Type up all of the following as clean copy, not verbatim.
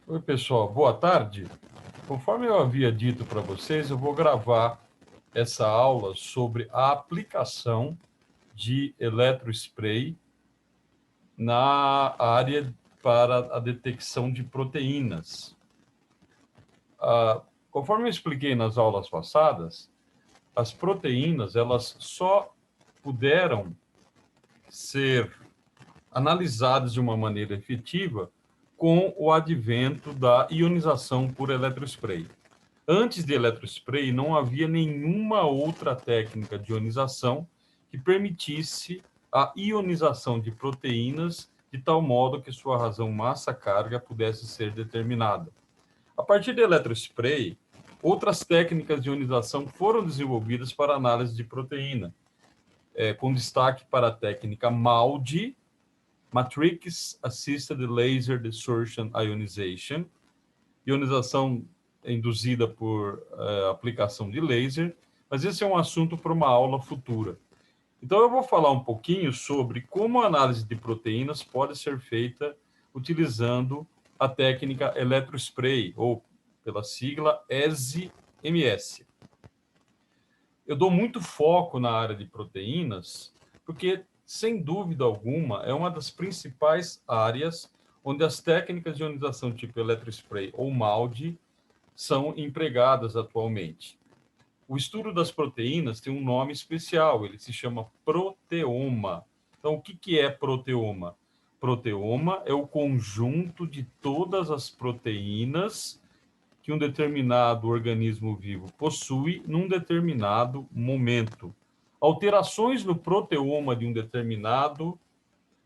Oi, pessoal, boa tarde. Conforme eu havia dito para vocês, eu vou gravar essa aula sobre a aplicação de eletrospray na área para a detecção de proteínas. Conforme eu expliquei nas aulas passadas, as proteínas elas só puderam ser analisadas de uma maneira efetiva com o advento da ionização por eletrospray. Antes de eletrospray, não havia nenhuma outra técnica de ionização que permitisse a ionização de proteínas de tal modo que sua razão massa-carga pudesse ser determinada. A partir de eletrospray, outras técnicas de ionização foram desenvolvidas para análise de proteína, com destaque para a técnica MALDI, Matrix Assisted Laser Desorption Ionization, ionização induzida por aplicação de laser, mas esse é um assunto para uma aula futura. Então, eu vou falar um pouquinho sobre como a análise de proteínas pode ser feita utilizando a técnica eletrospray, ou pela sigla ESI-MS. Eu dou muito foco na área de proteínas, porque, sem dúvida alguma, é uma das principais áreas onde as técnicas de ionização tipo eletrospray ou MALDI são empregadas atualmente. O estudo das proteínas tem um nome especial, ele se chama proteoma. Então, o que é proteoma? Proteoma é o conjunto de todas as proteínas que um determinado organismo vivo possui num determinado momento. Alterações no proteoma de um determinado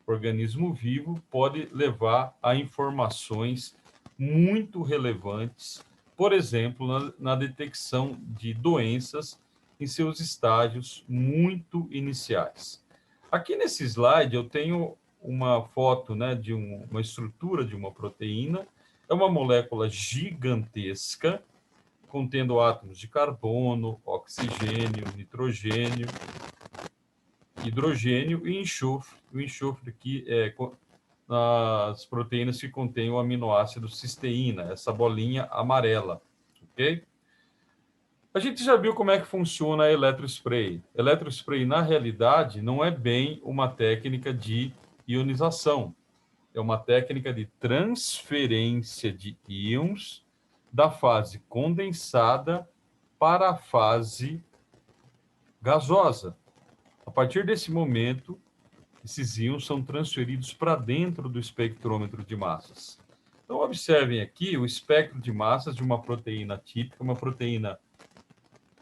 organismo vivo pode levar a informações muito relevantes, por exemplo, na detecção de doenças em seus estágios muito iniciais. Aqui nesse slide eu tenho uma foto, né, de uma estrutura de uma proteína. É uma molécula gigantesca, contendo átomos de carbono, oxigênio, nitrogênio, hidrogênio e enxofre. O enxofre aqui é nas proteínas que contêm o aminoácido cisteína, essa bolinha amarela, ok? A gente já viu como é que funciona a eletrospray. Eletrospray, na realidade, não é bem uma técnica de ionização. É uma técnica de transferência de íons da fase condensada para a fase gasosa. A partir desse momento, esses íons são transferidos para dentro do espectrômetro de massas. Então, observem aqui o espectro de massas de uma proteína típica, uma proteína,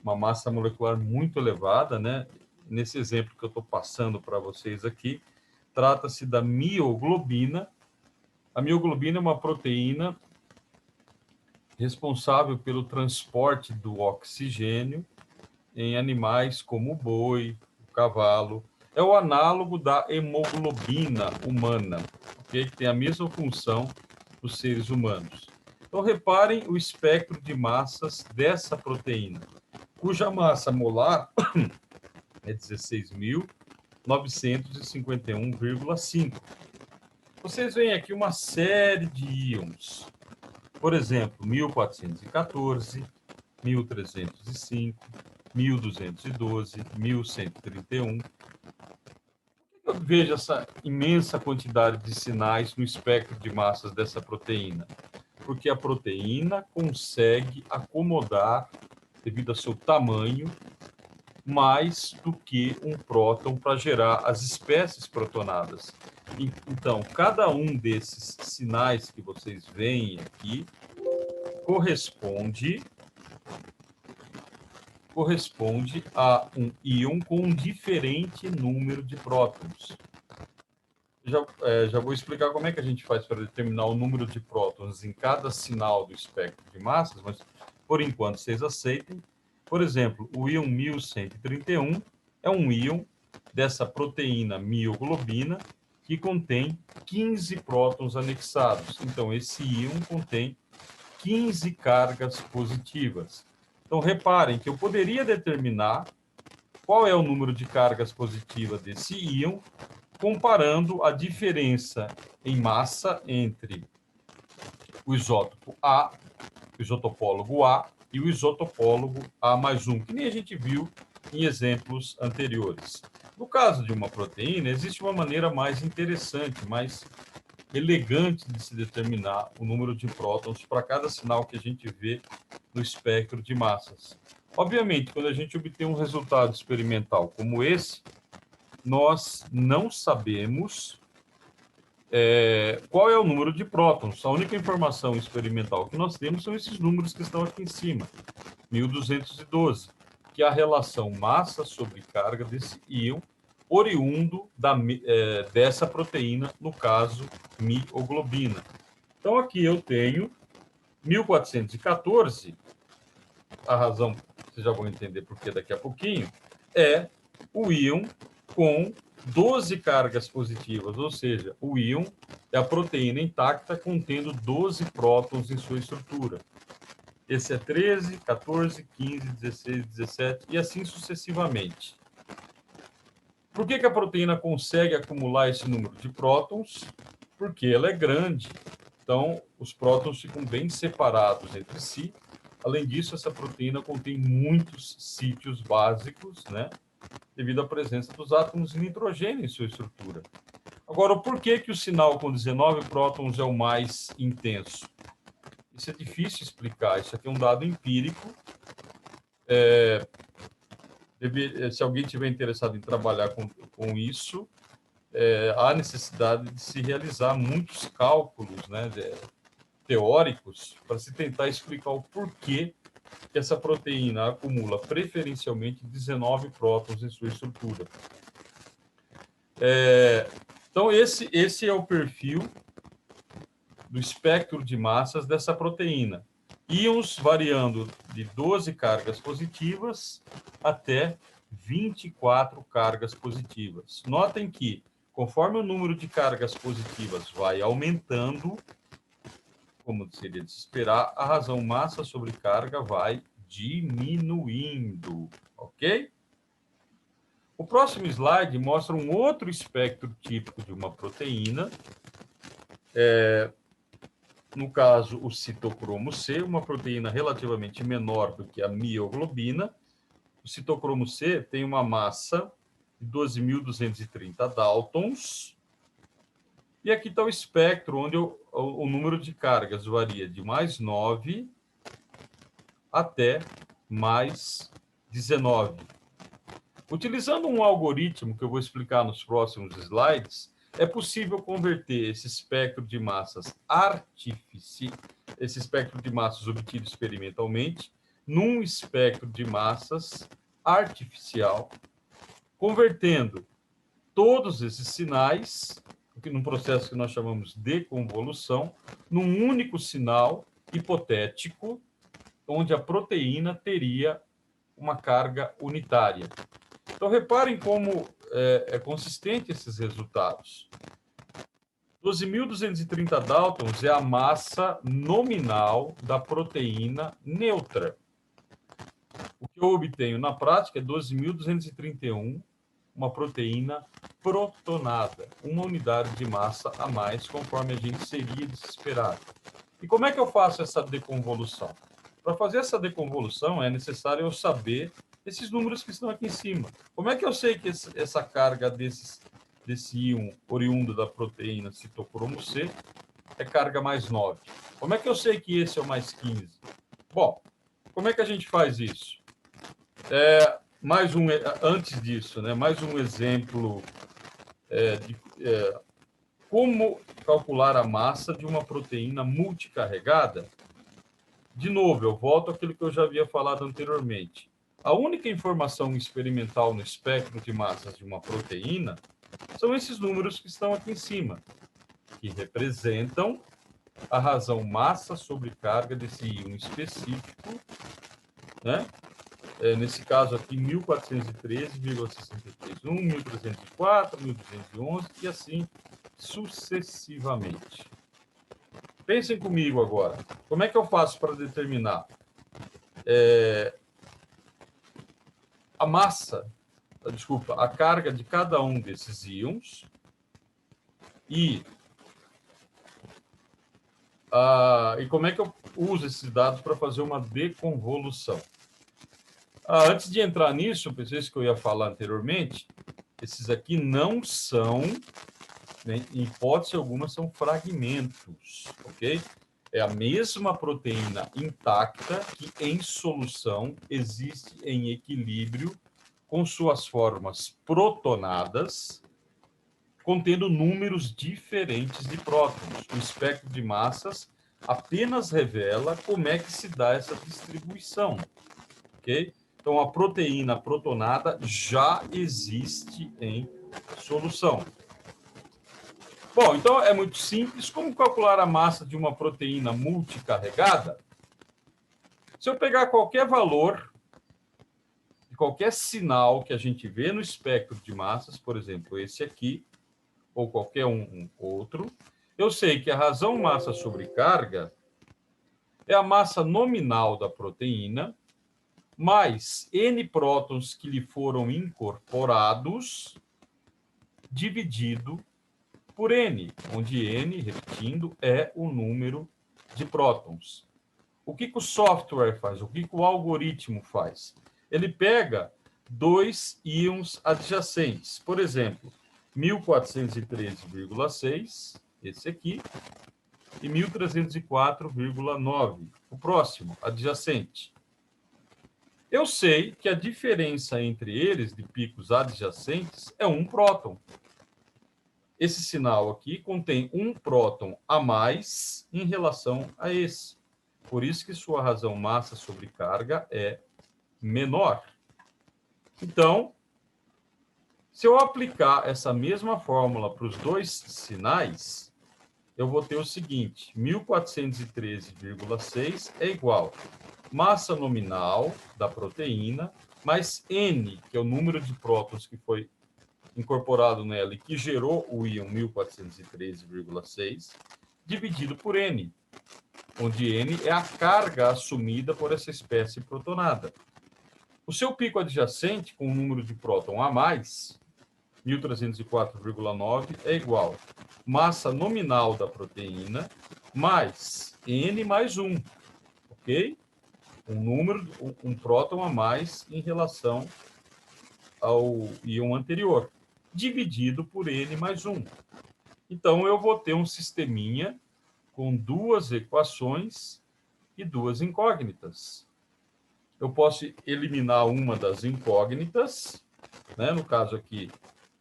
uma massa molecular muito elevada, né? Nesse exemplo que eu estou passando para vocês aqui, trata-se da mioglobina. A mioglobina é uma proteína responsável pelo transporte do oxigênio em animais como o boi, o cavalo. É o análogo da hemoglobina humana, okay? Que tem a mesma função dos seres humanos. Então, reparem o espectro de massas dessa proteína, cuja massa molar é 16.951,5. Vocês veem aqui uma série de íons. Por exemplo, 1414, 1305, 1212, 1131. Eu vejo essa imensa quantidade de sinais no espectro de massas dessa proteína, porque a proteína consegue acomodar, devido ao seu tamanho, mais do que um próton para gerar as espécies protonadas. Então, cada um desses sinais que vocês veem aqui corresponde a um íon com um diferente número de prótons. Já vou explicar como é que a gente faz para determinar o número de prótons em cada sinal do espectro de massas, mas, por enquanto, vocês aceitem. Por exemplo, o íon 1131 é um íon dessa proteína mioglobina que contém 15 prótons anexados. Então, esse íon contém 15 cargas positivas. Então, reparem que eu poderia determinar qual é o número de cargas positivas desse íon, comparando a diferença em massa entre o isótopo A, o isotopólogo A e o isotopólogo A mais um, que nem a gente viu em exemplos anteriores. No caso de uma proteína, existe uma maneira mais interessante, mais elegante de se determinar o número de prótons para cada sinal que a gente vê no espectro de massas. Obviamente, quando a gente obtém um resultado experimental como esse, nós não sabemos qual é o número de prótons. A única informação experimental que nós temos são esses números que estão aqui em cima, 1212, que é a relação massa sobre carga desse íon oriundo dessa proteína, no caso, mioglobina. Então, aqui eu tenho 1414, a razão, vocês já vão entender por que daqui a pouquinho, é o íon com 12 cargas positivas, ou seja, o íon é a proteína intacta contendo 12 prótons em sua estrutura. Esse é 13, 14, 15, 16, 17 e assim sucessivamente. Por que a proteína consegue acumular esse número de prótons? Porque ela é grande. Então, os prótons ficam bem separados entre si. Além disso, essa proteína contém muitos sítios básicos, né? Devido à presença dos átomos de nitrogênio em sua estrutura. Agora, por que o sinal com 19 prótons é o mais intenso? Isso é difícil explicar. Isso aqui é um dado empírico. Se alguém estiver interessado em trabalhar com isso, há necessidade de se realizar muitos cálculos, né, teóricos para se tentar explicar o porquê que essa proteína acumula preferencialmente 19 prótons em sua estrutura. Então, esse é o perfil do espectro de massas dessa proteína. Íons variando de 12 cargas positivas até 24 cargas positivas. Notem que, conforme o número de cargas positivas vai aumentando, como seria de se esperar, a razão massa sobre carga vai diminuindo, ok? O próximo slide mostra um outro espectro típico de uma proteína, no caso, o citocromo C, uma proteína relativamente menor do que a mioglobina. O citocromo C tem uma massa de 12.230 Daltons. E aqui está o espectro, onde o número de cargas varia de mais 9 até mais 19. Utilizando um algoritmo que eu vou explicar nos próximos slides, é possível converter esse espectro de massas esse espectro de massas obtido experimentalmente, num espectro de massas artificial, convertendo todos esses sinais, num processo que nós chamamos de convolução, num único sinal hipotético, onde a proteína teria uma carga unitária. Então, reparem como é consistente esses resultados. 12.230 Daltons é a massa nominal da proteína neutra. O que eu obtenho na prática é 12.231, uma proteína protonada, uma unidade de massa a mais, conforme a gente seria de se esperar. E como é que eu faço essa deconvolução? Para fazer essa deconvolução, é necessário eu saber esses números que estão aqui em cima. Como é que eu sei que essa carga desse íon oriundo da proteína citocromo C é carga mais 9? Como é que eu sei que esse é o mais 15? Bom, como é que a gente faz isso? Antes disso, né, mais um exemplo de como calcular a massa de uma proteína multicarregada. De novo, eu volto àquilo que eu já havia falado anteriormente. A única informação experimental no espectro de massas de uma proteína são esses números que estão aqui em cima, que representam a razão massa sobre carga desse íon específico, né? Nesse caso aqui, 1413,631, 1304, 1211 e assim sucessivamente. Pensem comigo agora. Como é que eu faço para determinar a carga de cada um desses íons e E como é que eu uso esses dados para fazer uma deconvolução? Antes de entrar nisso, pensei que eu ia falar anteriormente, esses aqui não são, né, em hipótese alguma, são fragmentos, ok? É a mesma proteína intacta que, em solução, existe em equilíbrio com suas formas protonadas, contendo números diferentes de prótons. O espectro de massas apenas revela como é que se dá essa distribuição, ok? Então, a proteína protonada já existe em solução. Bom, então é muito simples. Como calcular a massa de uma proteína multicarregada? Se eu pegar qualquer valor de qualquer sinal que a gente vê no espectro de massas, por exemplo, esse aqui, ou qualquer um outro, eu sei que a razão massa sobre carga é a massa nominal da proteína mais N prótons que lhe foram incorporados, dividido por N, onde N, repetindo, é o número de prótons. O que o software faz? O que o algoritmo faz? Ele pega dois íons adjacentes. Por exemplo, 1413,6, esse aqui, e 1304,9, o próximo, adjacente. Eu sei que a diferença entre eles, de picos adjacentes, é um próton. Esse sinal aqui contém um próton a mais em relação a esse. Por isso que sua razão massa sobre carga é menor. Então, se eu aplicar essa mesma fórmula para os dois sinais, eu vou ter o seguinte: 1413,6 é igual massa nominal da proteína mais N, que é o número de prótons que foi incorporado nela e que gerou o íon 1413,6, dividido por N, onde N é a carga assumida por essa espécie protonada. O seu pico adjacente, com o número de próton a mais, 1304,9, é igual massa nominal da proteína mais N mais 1, ok? Um próton a mais em relação ao íon anterior, dividido por N mais 1. Então, eu vou ter um sisteminha com duas equações e duas incógnitas. Eu posso eliminar uma das incógnitas, né? No caso aqui,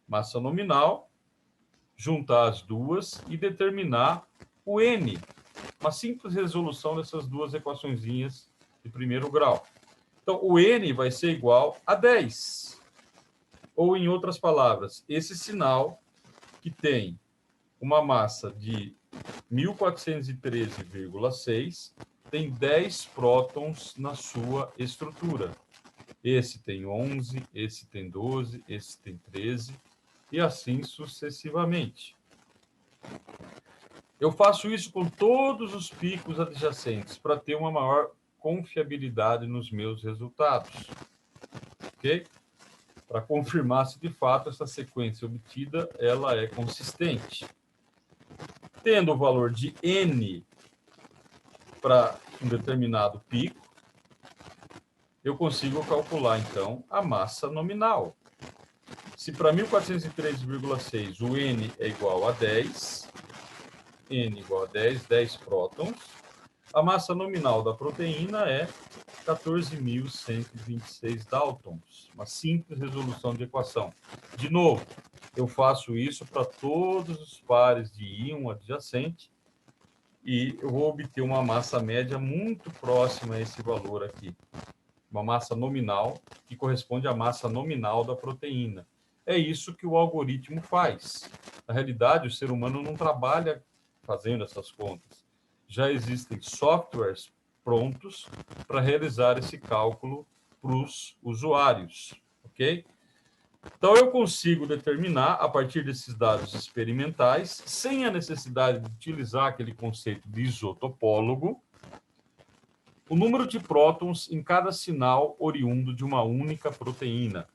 massa nominal, juntar as duas e determinar o N, uma simples resolução dessas duas equaçõezinhas de primeiro grau. Então, o N vai ser igual a 10. Ou, em outras palavras, esse sinal que tem uma massa de 1413,6 tem 10 prótons na sua estrutura. Esse tem 11, esse tem 12, esse tem 13, e assim sucessivamente. Eu faço isso com todos os picos adjacentes para ter uma maior confiabilidade nos meus resultados. Ok? Para confirmar se de fato essa sequência obtida ela é consistente. Tendo o valor de N para um determinado pico, eu consigo calcular, então, a massa nominal. Se para 1403,6 o N é igual a 10, N igual a 10, 10 prótons, a massa nominal da proteína é 14.126 Daltons. Uma simples resolução de equação. De novo, eu faço isso para todos os pares de íon adjacente e eu vou obter uma massa média muito próxima a esse valor aqui. Uma massa nominal que corresponde à massa nominal da proteína. É isso que o algoritmo faz. Na realidade, o ser humano não trabalha fazendo essas contas. Já existem softwares prontos para realizar esse cálculo para os usuários, ok? Então, eu consigo determinar, a partir desses dados experimentais, sem a necessidade de utilizar aquele conceito de isotopólogo, o número de prótons em cada sinal oriundo de uma única proteína.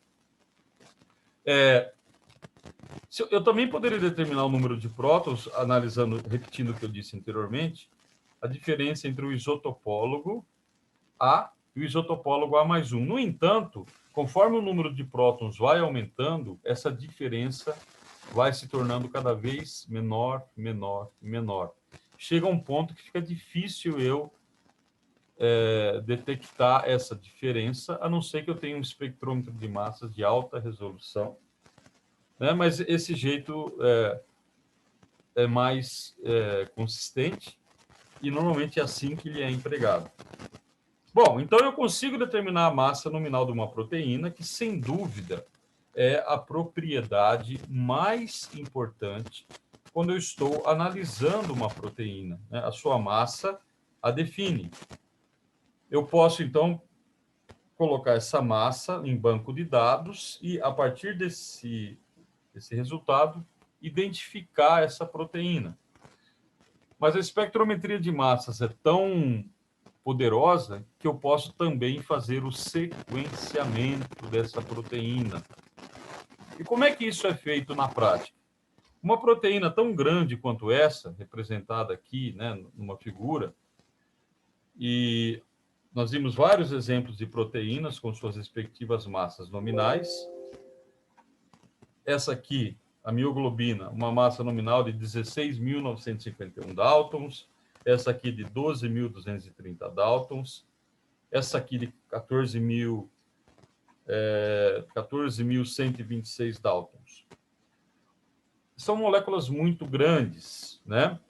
Eu também poderia determinar o número de prótons, analisando, repetindo o que eu disse anteriormente, a diferença entre o isotopólogo A e o isotopólogo A mais 1. No entanto, conforme o número de prótons vai aumentando, essa diferença vai se tornando cada vez menor, menor, menor. Chega um ponto que fica difícil eu detectar essa diferença, a não ser que eu tenha um espectrômetro de massas de alta resolução, né? Mas esse jeito é mais consistente e normalmente é assim que ele é empregado. Bom, então eu consigo determinar a massa nominal de uma proteína, que sem dúvida é a propriedade mais importante quando eu estou analisando uma proteína, né? A sua massa a define. Eu posso, então, colocar essa massa em banco de dados e, a partir desse resultado, identificar essa proteína. Mas a espectrometria de massas é tão poderosa que eu posso também fazer o sequenciamento dessa proteína. E como é que isso é feito na prática? Uma proteína tão grande quanto essa, representada aqui, né, numa figura, e nós vimos vários exemplos de proteínas com suas respectivas massas nominais. Essa aqui, a mioglobina, uma massa nominal de 16.951 Daltons, essa aqui de 12.230 Daltons, essa aqui de 14.126 Daltons. São moléculas muito grandes, né?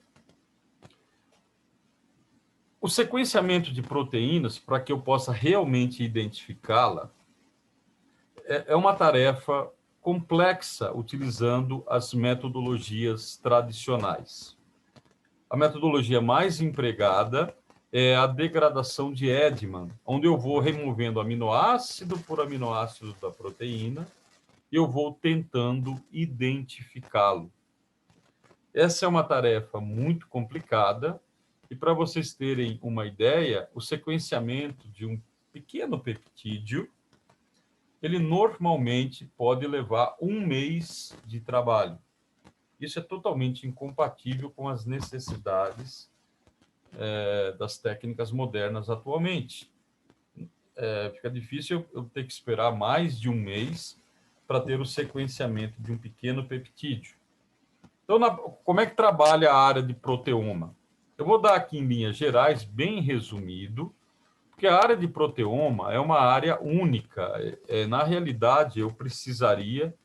O sequenciamento de proteínas, para que eu possa realmente identificá-la, é uma tarefa complexa utilizando as metodologias tradicionais. A metodologia mais empregada é a degradação de Edman, onde eu vou removendo aminoácido por aminoácido da proteína e eu vou tentando identificá-lo. Essa é uma tarefa muito complicada e, para vocês terem uma ideia, o sequenciamento de um pequeno peptídeo, ele normalmente pode levar 1 mês de trabalho. Isso é totalmente incompatível com as necessidades das técnicas modernas atualmente. Fica difícil eu ter que esperar mais de 1 mês para ter o sequenciamento de um pequeno peptídeo. Então, como é que trabalha a área de proteoma? Eu vou dar aqui em linhas gerais, bem resumido, porque a área de proteoma é uma área única. Na realidade, eu precisaria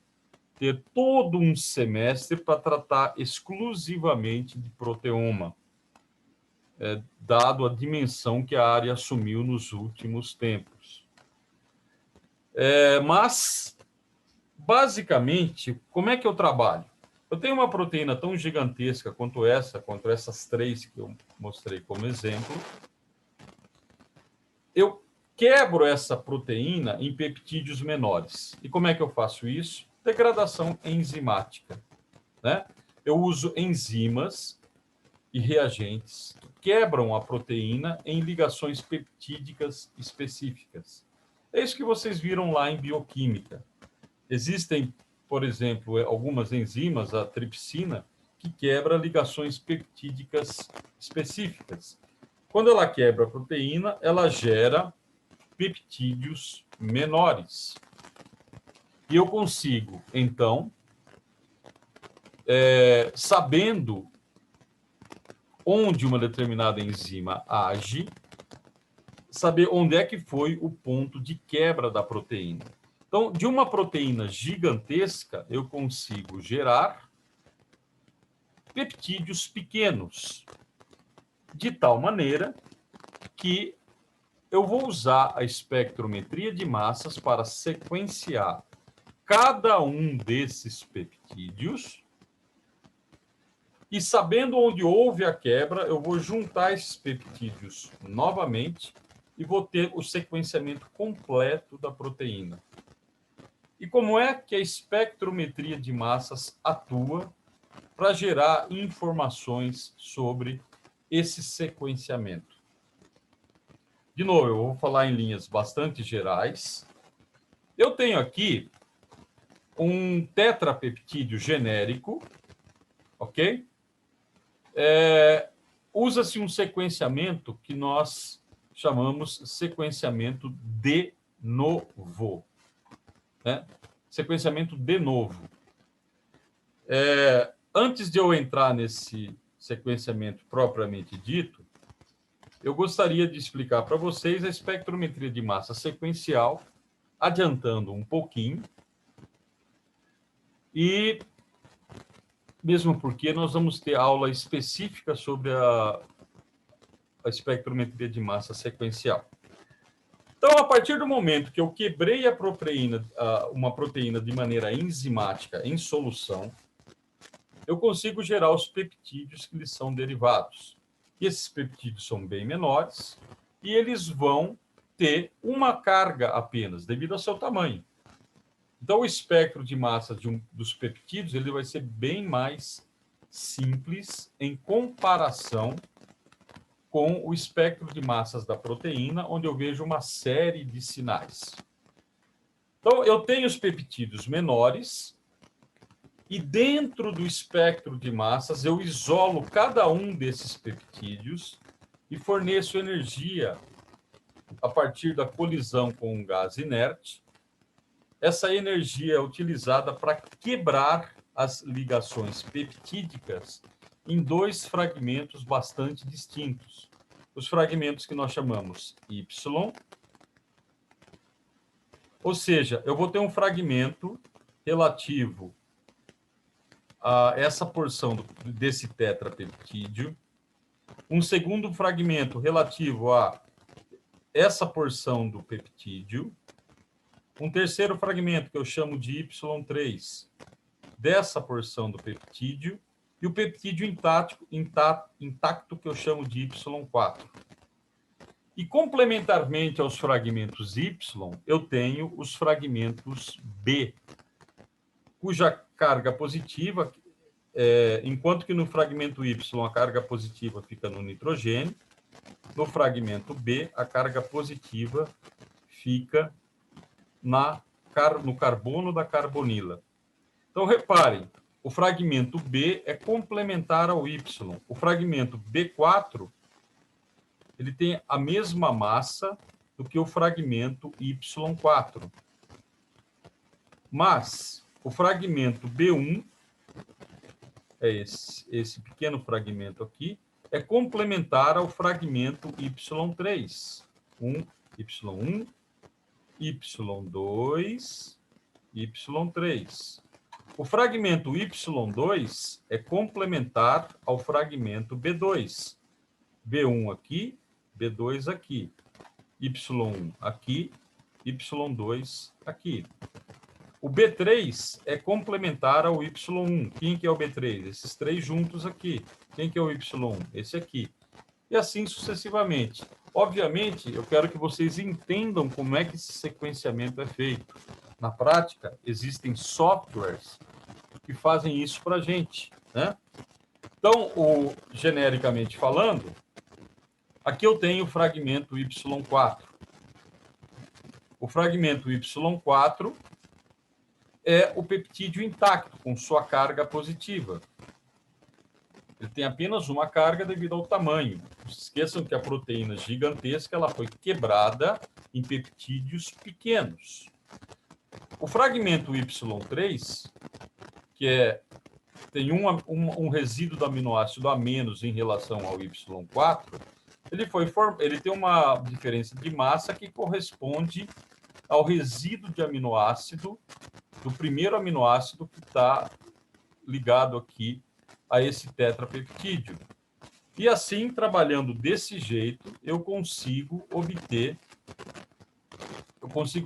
ter todo um semestre para tratar exclusivamente de proteoma, dado a dimensão que a área assumiu nos últimos tempos. Mas, basicamente, como é que eu trabalho? Eu tenho uma proteína tão gigantesca quanto essas 3 que eu mostrei como exemplo. Eu quebro essa proteína em peptídeos menores. E como é que eu faço isso? Degradação enzimática, né? Eu uso enzimas e reagentes que quebram a proteína em ligações peptídicas específicas. É isso que vocês viram lá em bioquímica. Existem, por exemplo, algumas enzimas, a tripsina, que quebra ligações peptídicas específicas. Quando ela quebra a proteína, ela gera peptídeos menores. E eu consigo, então, sabendo onde uma determinada enzima age, saber onde é que foi o ponto de quebra da proteína. Então, de uma proteína gigantesca, eu consigo gerar peptídeos pequenos, de tal maneira que eu vou usar a espectrometria de massas para sequenciar cada um desses peptídeos e, sabendo onde houve a quebra, eu vou juntar esses peptídeos novamente e vou ter o sequenciamento completo da proteína. E como é que a espectrometria de massas atua para gerar informações sobre esse sequenciamento? De novo, eu vou falar em linhas bastante gerais. Eu tenho aqui um tetrapeptídeo genérico, ok? usa-se um sequenciamento que nós chamamos sequenciamento de novo, né? Sequenciamento de novo. Antes de eu entrar nesse sequenciamento propriamente dito, eu gostaria de explicar para vocês a espectrometria de massa sequencial, adiantando um pouquinho, e mesmo porque nós vamos ter aula específica sobre a espectrometria de massa sequencial. Então, a partir do momento que eu quebrei a proteína, uma proteína de maneira enzimática em solução, eu consigo gerar os peptídeos que lhes são derivados. E esses peptídeos são bem menores e eles vão ter uma carga apenas, devido ao seu tamanho. Então, o espectro de massa dos peptídeos ele vai ser bem mais simples em comparação com o espectro de massas da proteína, onde eu vejo uma série de sinais. Então, eu tenho os peptídeos menores, e dentro do espectro de massas, eu isolo cada um desses peptídeos e forneço energia a partir da colisão com um gás inerte. Essa energia é utilizada para quebrar as ligações peptídicas em dois fragmentos bastante distintos. Os fragmentos que nós chamamos Y, ou seja, eu vou ter um fragmento relativo a essa porção desse tetrapeptídeo, um segundo fragmento relativo a essa porção do peptídeo, um terceiro fragmento que eu chamo de Y3, dessa porção do peptídeo, e o peptídeo intacto que eu chamo de Y4. E complementarmente aos fragmentos Y, eu tenho os fragmentos B, cuja carga positiva, enquanto que no fragmento Y a carga positiva fica no nitrogênio, no fragmento B a carga positiva fica no carbono da carbonila. Então, reparem, o fragmento B é complementar ao Y. O fragmento B4 ele tem a mesma massa do que o fragmento Y4. Mas o fragmento B1, é esse pequeno fragmento aqui, é complementar ao fragmento Y3. Y1, Y2, Y3. O fragmento Y2 é complementar ao fragmento B2. B1 aqui, B2 aqui. Y1 aqui, Y2 aqui. O B3 é complementar ao Y1. Quem que é o B3? Esses três juntos aqui. Quem que é o Y1? Esse aqui. E assim sucessivamente. Obviamente, eu quero que vocês entendam como é que esse sequenciamento é feito. Na prática, existem softwares que fazem isso para a gente, né? Então, genericamente falando, aqui eu tenho o fragmento Y4. O fragmento Y4 é o peptídeo intacto, com sua carga positiva. Ele tem apenas uma carga devido ao tamanho. Não se esqueçam que a proteína gigantesca ela foi quebrada em peptídeos pequenos. O fragmento Y3, que tem um resíduo do aminoácido a menos em relação ao Y4, ele tem uma diferença de massa que corresponde ao resíduo de aminoácido do primeiro aminoácido que está ligado aqui a esse tetrapeptídeo. E assim, trabalhando desse jeito, eu consigo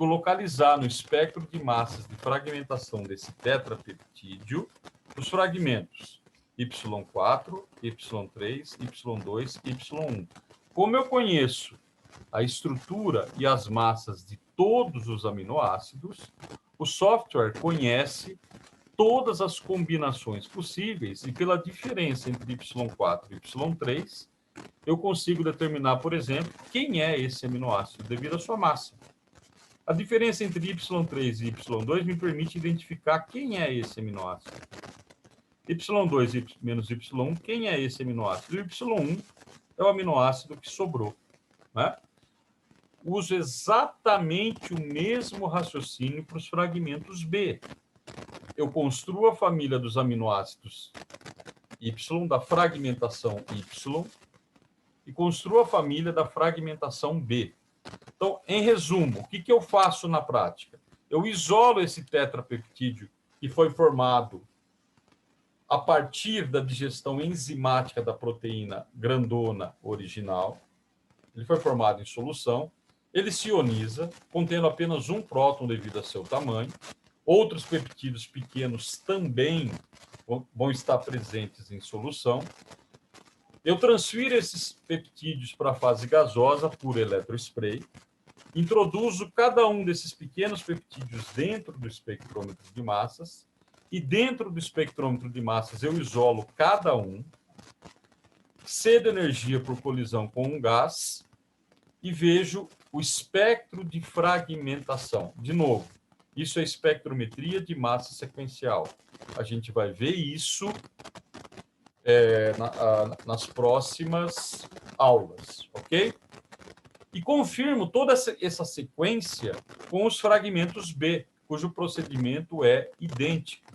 localizar no espectro de massas de fragmentação desse tetrapeptídeo os fragmentos Y4, Y3, Y2, Y1. Como eu conheço a estrutura e as massas de todos os aminoácidos, o software conhece todas as combinações possíveis e pela diferença entre Y4 e Y3, eu consigo determinar, por exemplo, quem é esse aminoácido devido à sua massa. A diferença entre Y3 e Y2 me permite identificar quem é esse aminoácido. Y2 menos Y1, quem é esse aminoácido? O Y1 é o aminoácido que sobrou, né? Uso exatamente o mesmo raciocínio para os fragmentos B. Eu construo a família dos aminoácidos Y, da fragmentação Y, e construo a família da fragmentação B. Então, em resumo, o que eu faço na prática? Eu isolo esse tetrapeptídeo que foi formado a partir da digestão enzimática da proteína grandona original. Ele foi formado em solução, ele se ioniza, contendo apenas um próton devido a seu tamanho. Outros peptídeos pequenos também vão estar presentes em solução. Eu transfiro esses peptídeos para a fase gasosa por eletrospray, introduzo cada um desses pequenos peptídeos dentro do espectrômetro de massas, e dentro do espectrômetro de massas eu isolo cada um, cedo energia por colisão com um gás e vejo o espectro de fragmentação. De novo, isso é espectrometria de massa sequencial. A gente vai ver isso nas próximas aulas, ok? E confirmo toda essa sequência com os fragmentos B, cujo procedimento é idêntico.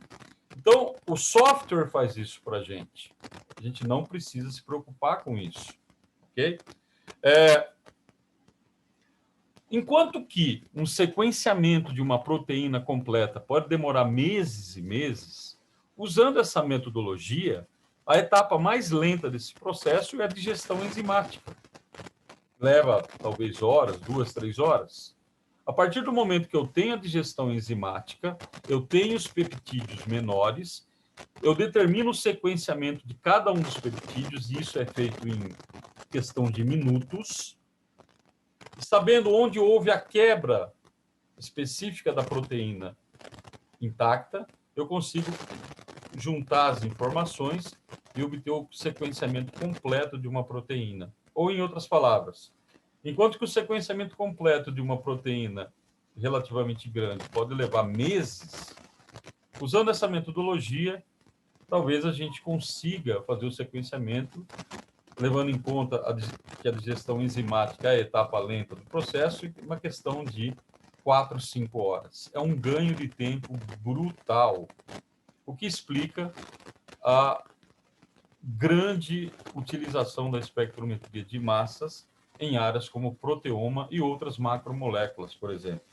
Então, o software faz isso para a gente. A gente não precisa se preocupar com isso, ok? Enquanto que um sequenciamento de uma proteína completa pode demorar meses e meses, usando essa metodologia, a etapa mais lenta desse processo é a digestão enzimática. Leva, talvez, horas, 2, 3 horas. A partir do momento que eu tenho a digestão enzimática, eu tenho os peptídeos menores, eu determino o sequenciamento de cada um dos peptídeos, e isso é feito em questão de minutos. Sabendo onde houve a quebra específica da proteína intacta, eu consigo juntar as informações e obter o sequenciamento completo de uma proteína. Ou, em outras palavras, enquanto que o sequenciamento completo de uma proteína relativamente grande pode levar meses, usando essa metodologia, talvez a gente consiga fazer o sequenciamento, levando em conta que a digestão enzimática é a etapa lenta do processo, e uma questão de 4, 5 horas. É um ganho de tempo brutal, o que explica a grande utilização da espectrometria de massas em áreas como proteoma e outras macromoléculas, por exemplo.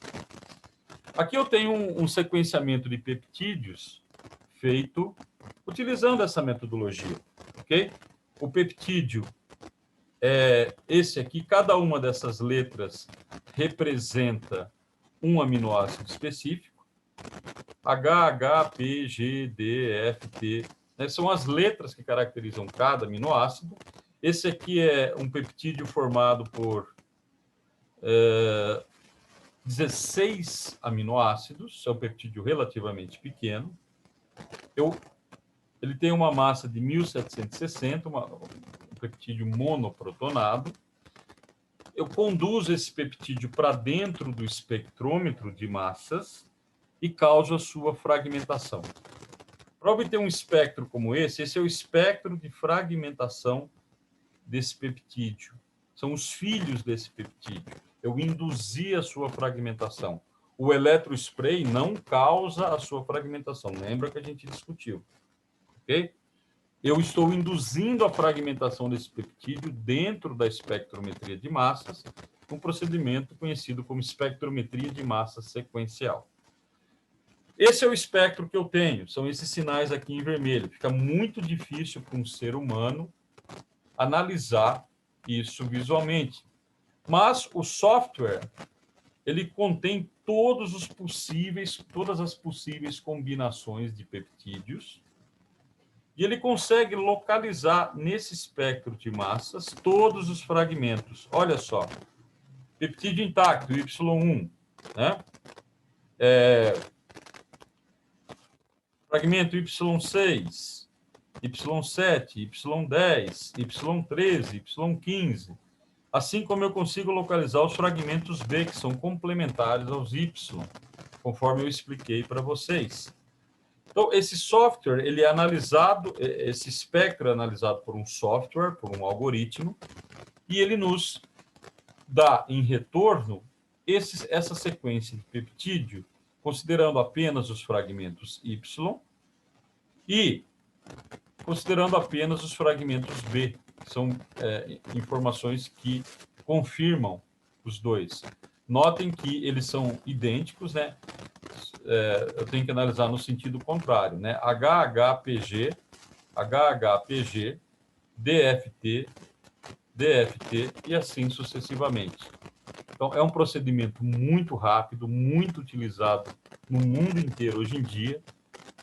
Aqui eu tenho um sequenciamento de peptídeos feito utilizando essa metodologia, ok? O peptídeo é esse aqui, cada uma dessas letras representa um aminoácido específico. H, H, P, G, D, F, T. São as letras que caracterizam cada aminoácido. Esse aqui é um peptídeo formado por 16 aminoácidos. É um peptídeo relativamente pequeno. Ele tem uma massa de 1760, um peptídeo monoprotonado. Eu conduzo esse peptídeo para dentro do espectrômetro de massas e causo a sua fragmentação. Para obter um espectro como esse é o espectro de fragmentação desse peptídeo. São os filhos desse peptídeo. Eu induzi a sua fragmentação. O eletrospray não causa a sua fragmentação. Lembra que a gente discutiu, ok? Eu estou induzindo a fragmentação desse peptídeo dentro da espectrometria de massas, um procedimento conhecido como espectrometria de massa sequencial. Esse é o espectro que eu tenho, são esses sinais aqui em vermelho. Fica muito difícil para um ser humano analisar isso visualmente. Mas o software, ele contém todas as possíveis combinações de peptídeos, e ele consegue localizar nesse espectro de massas todos os fragmentos. Olha só, peptídeo intacto, Y1, né? Fragmento Y6, Y7, Y10, Y13, Y15, assim como eu consigo localizar os fragmentos B, que são complementares aos Y, conforme eu expliquei para vocês. Então, esse software, ele é analisado, esse espectro é analisado por um software, por um algoritmo, e ele nos dá em retorno essa sequência de peptídeo, considerando apenas os fragmentos Y e considerando apenas os fragmentos B, que são informações que confirmam os dois. Notem que eles são idênticos, né? Eu tenho que analisar no sentido contrário, né? HHPG, HHPG, DFT, DFT e assim sucessivamente. Então, é um procedimento muito rápido, muito utilizado no mundo inteiro hoje em dia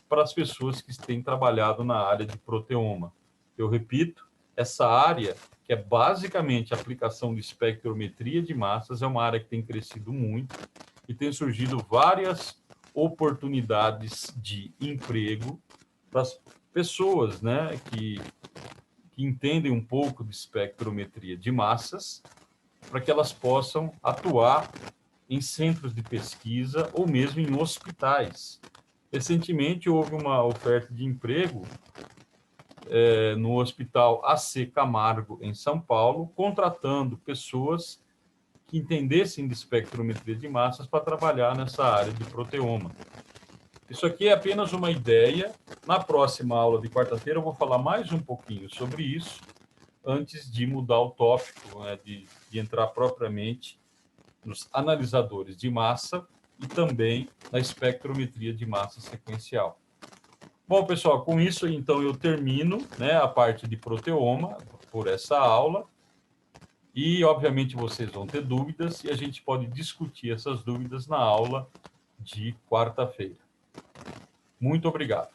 para as pessoas que têm trabalhado na área de proteoma. Eu repito, essa área, que é basicamente a aplicação de espectrometria de massas, é uma área que tem crescido muito e tem surgido várias oportunidades de emprego para as pessoas, né, que entendem um pouco de espectrometria de massas, para que elas possam atuar em centros de pesquisa ou mesmo em hospitais. Recentemente, houve uma oferta de emprego no Hospital AC Camargo, em São Paulo, contratando pessoas que entendessem de espectrometria de massas para trabalhar nessa área de proteoma. Isso aqui é apenas uma ideia. Na próxima aula de quarta-feira, eu vou falar mais um pouquinho sobre isso, antes de mudar o tópico, né, de entrar propriamente nos analisadores de massa e também na espectrometria de massa sequencial. Bom, pessoal, com isso, então, eu termino, né, a parte de proteoma por essa aula. E, obviamente, vocês vão ter dúvidas e a gente pode discutir essas dúvidas na aula de quarta-feira. Muito obrigado.